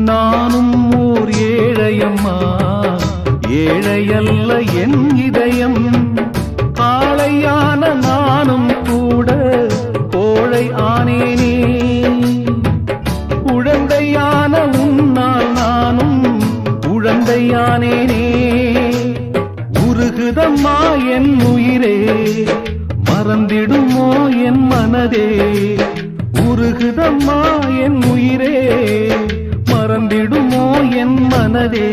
நானும் ஓர் ஏழையம்மா, ஏழையல்ல என் இதயம். காளையான நானும் கூட கோழை ஆனேனே. குழந்தையான உன்னால் நானும் குழந்தையானேனே. உருகுதம்மா என் உயிரே, மறந்திடுமோ என் மனதே. உருகுதம்மா என் உயிரே, மறந்திடுமோ என் மனதே.